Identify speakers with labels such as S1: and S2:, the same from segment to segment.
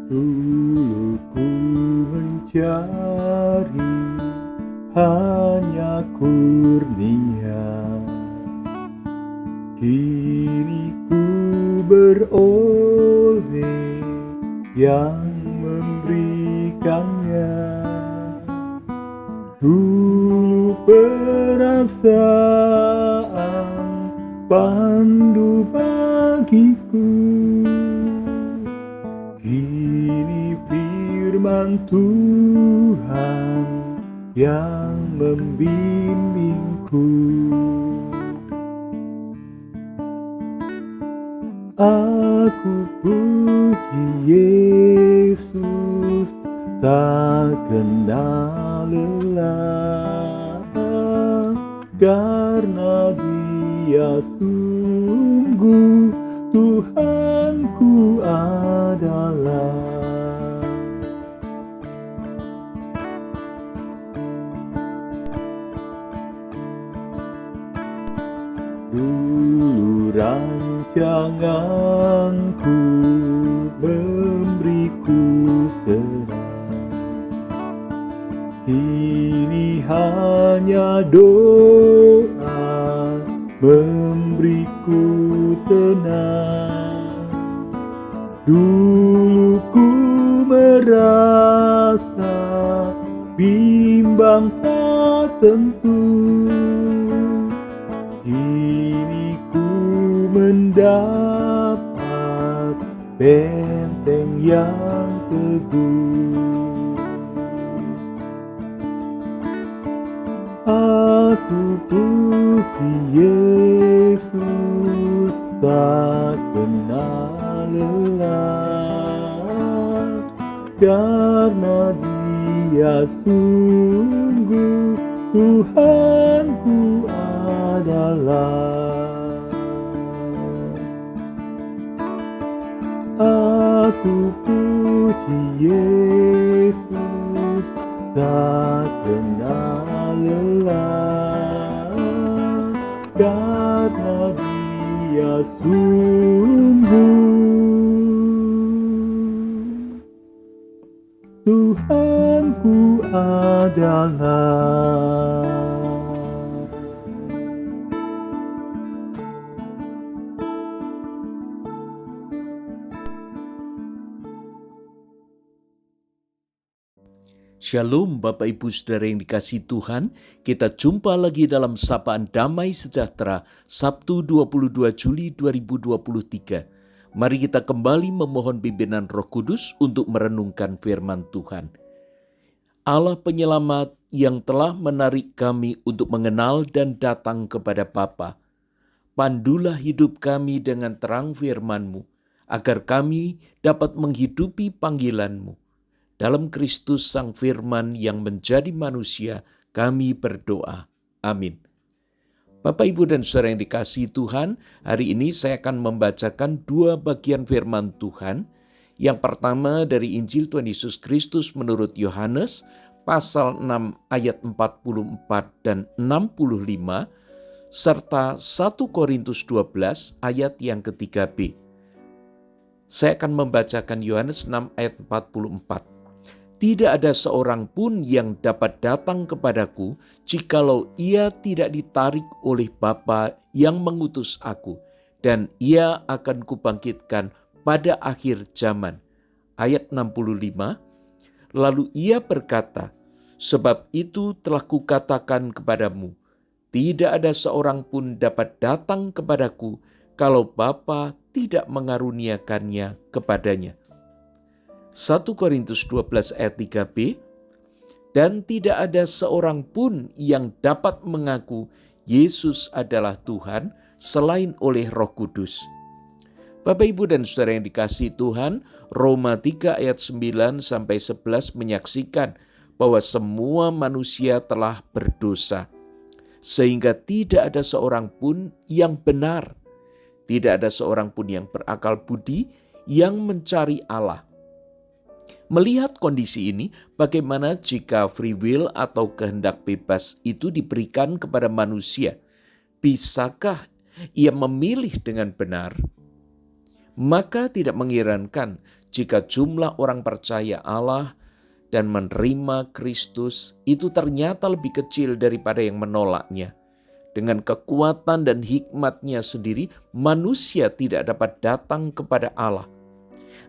S1: Dulu ku mencari hanya kurnia, kini ku beroleh yang memberikannya. Dulu perasaan pandu bagiku, kini firman Tuhan yang membimbingku. Aku puji Yesus, tak kenal lelah, karena Dia sungguh Tuhanku adalah. Dulu rancanganku memberiku serang, kini hanya doa memberiku tenang. Dulu ku merasa bimbang tak tentu, kini ku mendapat benteng yang teguh. Aku puji Yesus, tak kenal lelah, karena Dia sungguh Tuhanku adalah. Aku puji Yesus, tak kenal lelah, karena Dia sungguh Tuhanku adalah.
S2: Shalom Bapak Ibu Saudara yang dikasihi Tuhan, kita jumpa lagi dalam Sapaan Damai Sejahtera Sabtu 22 Juli 2023. Mari kita kembali memohon bimbingan Roh Kudus untuk merenungkan firman Tuhan. Allah penyelamat yang telah menarik kami untuk mengenal dan datang kepada Bapa, pandulah hidup kami dengan terang firman-Mu, agar kami dapat menghidupi panggilan-Mu. Dalam Kristus Sang Firman yang menjadi manusia, kami berdoa. Amin. Bapak, Ibu, dan Saudara yang dikasihi Tuhan, hari ini saya akan membacakan dua bagian firman Tuhan. Yang pertama dari Injil Tuhan Yesus Kristus menurut Yohanes, pasal 6 ayat 44 dan 65, serta 1 Korintus 12 ayat yang ketiga B. Saya akan membacakan Yohanes 6 ayat 44. Tidak ada seorang pun yang dapat datang kepadaku jikalau ia tidak ditarik oleh Bapa yang mengutus aku, dan ia akan kubangkitkan pada akhir zaman. Ayat 65, lalu ia berkata, sebab itu telah kukatakan kepadamu, tidak ada seorang pun dapat datang kepadaku kalau Bapa tidak mengaruniakannya kepadanya. 1 Korintus 12 ayat 3b, dan tidak ada seorang pun yang dapat mengaku Yesus adalah Tuhan selain oleh Roh Kudus. Bapak, Ibu, dan Saudara yang dikasihi Tuhan, Roma 3 ayat 9 sampai 11 menyaksikan bahwa semua manusia telah berdosa, sehingga tidak ada seorang pun yang benar, tidak ada seorang pun yang berakal budi, yang mencari Allah. Melihat kondisi ini, bagaimana jika free will atau kehendak bebas itu diberikan kepada manusia? Bisakah ia memilih dengan benar? Maka tidak mengherankan jika jumlah orang percaya Allah dan menerima Kristus itu ternyata lebih kecil daripada yang menolaknya. Dengan kekuatan dan hikmatnya sendiri, manusia tidak dapat datang kepada Allah.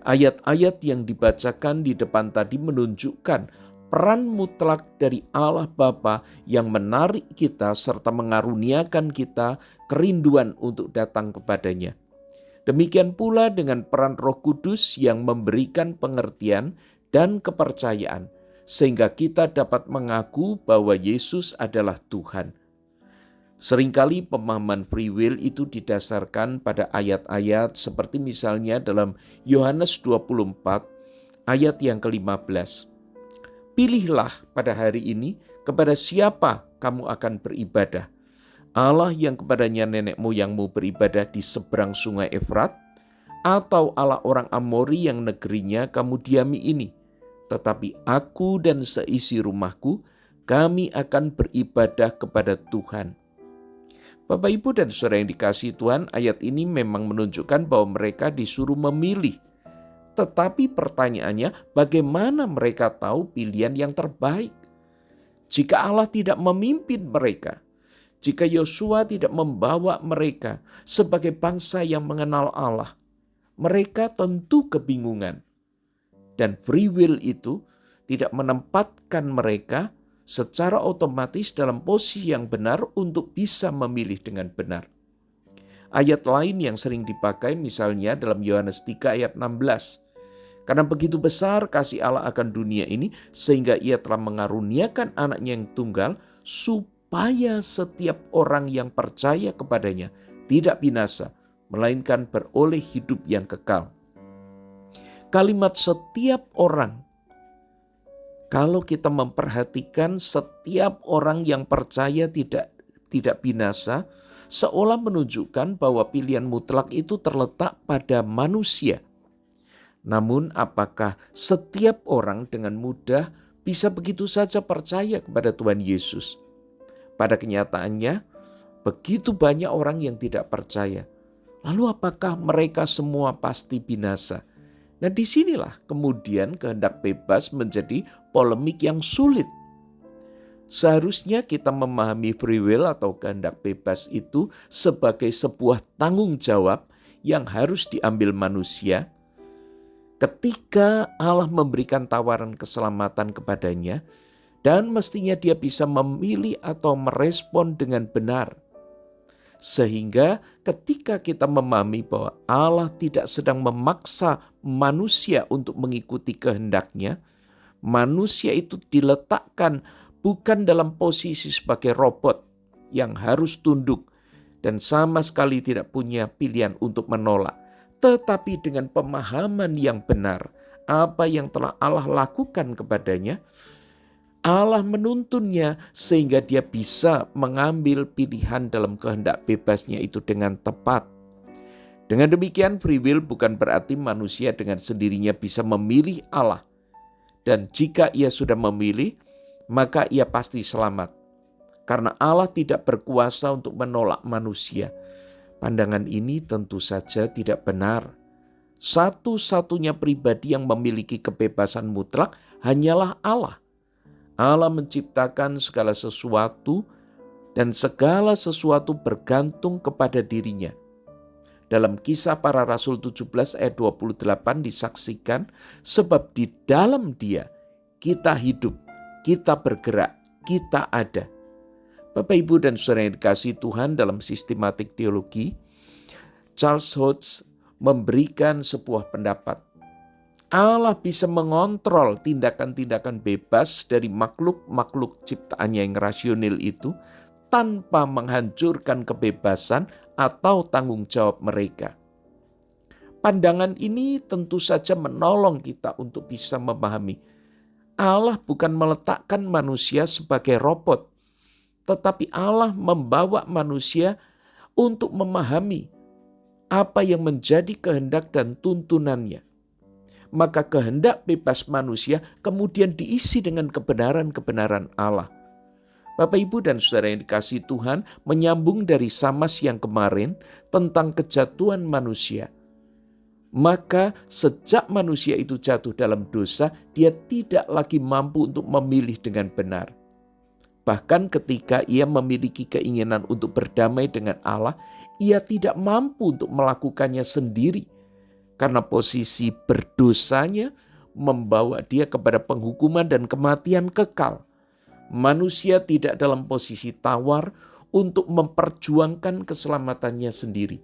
S2: Ayat-ayat yang dibacakan di depan tadi menunjukkan peran mutlak dari Allah Bapa yang menarik kita serta mengaruniakan kita kerinduan untuk datang kepadanya. Demikian pula dengan peran Roh Kudus yang memberikan pengertian dan kepercayaan, sehingga kita dapat mengaku bahwa Yesus adalah Tuhan. Seringkali pemahaman free will itu didasarkan pada ayat-ayat seperti misalnya dalam Yohanes 24 ayat yang ke-15. Pilihlah pada hari ini kepada siapa kamu akan beribadah. Allah yang kepadanya nenek moyangmu beribadah di seberang sungai Efrat, atau Allah orang Amori yang negerinya kamu diami ini. Tetapi aku dan seisi rumahku, kami akan beribadah kepada Tuhan. Bapak, Ibu, dan saudara yang dikasihi Tuhan, ayat ini memang menunjukkan bahwa mereka disuruh memilih. Tetapi pertanyaannya, bagaimana mereka tahu pilihan yang terbaik? Jika Allah tidak memimpin mereka, jika Yosua tidak membawa mereka sebagai bangsa yang mengenal Allah, mereka tentu kebingungan. Dan free will itu tidak menempatkan mereka secara otomatis dalam posisi yang benar untuk bisa memilih dengan benar. Ayat lain yang sering dipakai misalnya dalam Yohanes 3 ayat 16. Karena begitu besar kasih Allah akan dunia ini sehingga ia telah mengaruniakan anaknya yang tunggal supaya setiap orang yang percaya kepadanya tidak binasa melainkan beroleh hidup yang kekal. Kalimat setiap orang, kalau kita memperhatikan setiap orang yang percaya tidak binasa, seolah menunjukkan bahwa pilihan mutlak itu terletak pada manusia. Namun apakah setiap orang dengan mudah bisa begitu saja percaya kepada Tuhan Yesus? Pada kenyataannya, begitu banyak orang yang tidak percaya. Lalu apakah mereka semua pasti binasa? Nah, disinilah kemudian kehendak bebas menjadi polemik yang sulit. Seharusnya kita memahami free will atau kehendak bebas itu sebagai sebuah tanggung jawab yang harus diambil manusia ketika Allah memberikan tawaran keselamatan kepadanya, dan mestinya dia bisa memilih atau merespon dengan benar. Sehingga ketika kita memahami bahwa Allah tidak sedang memaksa manusia untuk mengikuti kehendaknya, manusia itu diletakkan bukan dalam posisi sebagai robot yang harus tunduk dan sama sekali tidak punya pilihan untuk menolak. Tetapi dengan pemahaman yang benar, apa yang telah Allah lakukan kepadanya, Allah menuntunnya sehingga dia bisa mengambil pilihan dalam kehendak bebasnya itu dengan tepat. Dengan demikian, free will bukan berarti manusia dengan sendirinya bisa memilih Allah. Dan jika ia sudah memilih, maka ia pasti selamat. Karena Allah tidak berkuasa untuk menolak manusia. Pandangan ini tentu saja tidak benar. Satu-satunya pribadi yang memiliki kebebasan mutlak hanyalah Allah. Allah menciptakan segala sesuatu dan segala sesuatu bergantung kepada dirinya. Dalam Kisah Para Rasul 17 ayat 28 disaksikan, sebab di dalam Dia kita hidup, kita bergerak, kita ada. Bapak, Ibu, dan saudara yang dikasihi Tuhan, dalam sistematik teologi, Charles Hodge memberikan sebuah pendapat. Allah bisa mengontrol tindakan-tindakan bebas dari makhluk-makhluk ciptaannya yang rasional itu tanpa menghancurkan kebebasan atau tanggung jawab mereka. Pandangan ini tentu saja menolong kita untuk bisa memahami Allah bukan meletakkan manusia sebagai robot, tetapi Allah membawa manusia untuk memahami apa yang menjadi kehendak dan tuntunannya. maka kehendak bebas manusia kemudian diisi dengan kebenaran-kebenaran Allah. Bapak, Ibu, dan Saudara yang dikasihi Tuhan, menyambung dari Samas yang kemarin tentang kejatuhan manusia. Maka sejak manusia itu jatuh dalam dosa, dia tidak lagi mampu untuk memilih dengan benar. Bahkan ketika ia memiliki keinginan untuk berdamai dengan Allah, ia tidak mampu untuk melakukannya sendiri. Karena posisi berdosanya membawa dia kepada penghukuman dan kematian kekal. Manusia tidak dalam posisi tawar untuk memperjuangkan keselamatannya sendiri.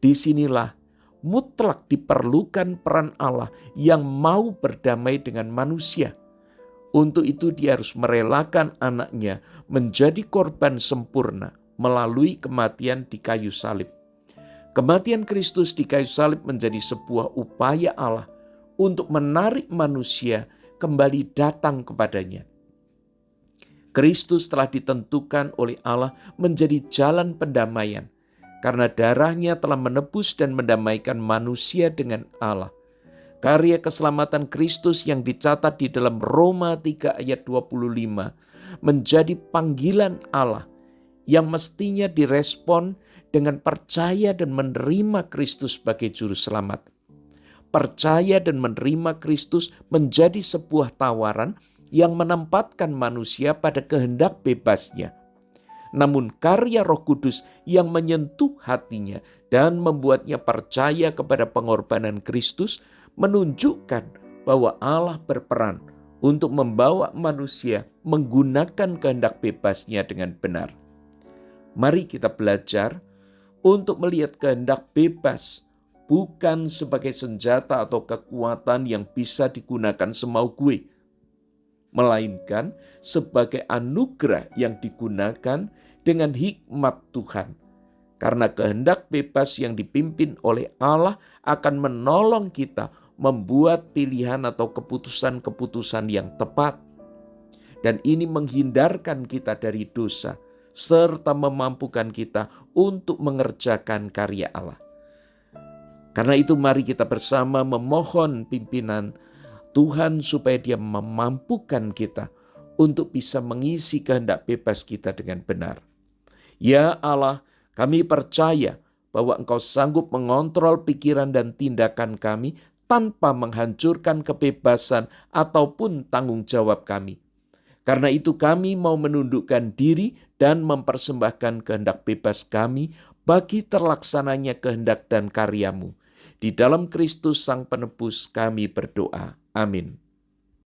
S2: Disinilah mutlak diperlukan peran Allah yang mau berdamai dengan manusia. Untuk itu dia harus merelakan anaknya menjadi korban sempurna melalui kematian di kayu salib. Kematian Kristus di kayu salib menjadi sebuah upaya Allah untuk menarik manusia kembali datang kepadanya. Kristus telah ditentukan oleh Allah menjadi jalan pendamaian, karena darahnya telah menebus dan mendamaikan manusia dengan Allah. Karya keselamatan Kristus yang dicatat di dalam Roma 3 ayat 25 menjadi panggilan Allah yang mestinya direspon dengan percaya dan menerima Kristus sebagai juru selamat. Percaya dan menerima Kristus menjadi sebuah tawaran yang menempatkan manusia pada kehendak bebasnya. Namun karya Roh Kudus yang menyentuh hatinya dan membuatnya percaya kepada pengorbanan Kristus menunjukkan bahwa Allah berperan untuk membawa manusia menggunakan kehendak bebasnya dengan benar. Mari kita belajar untuk melihat kehendak bebas bukan sebagai senjata atau kekuatan yang bisa digunakan semau gue, melainkan sebagai anugerah yang digunakan dengan hikmat Tuhan. Karena kehendak bebas yang dipimpin oleh Allah akan menolong kita membuat pilihan atau keputusan-keputusan yang tepat. Dan ini menghindarkan kita dari dosa, serta memampukan kita untuk mengerjakan karya Allah. Karena itu mari kita bersama memohon pimpinan Tuhan supaya Dia memampukan kita untuk bisa mengisi kehendak bebas kita dengan benar. Ya Allah, kami percaya bahwa Engkau sanggup mengontrol pikiran dan tindakan kami tanpa menghancurkan kebebasan ataupun tanggung jawab kami. Karena itu kami mau menundukkan diri dan mempersembahkan kehendak bebas kami bagi terlaksananya kehendak dan karya-Mu. Di dalam Kristus Sang Penebus kami berdoa. Amin.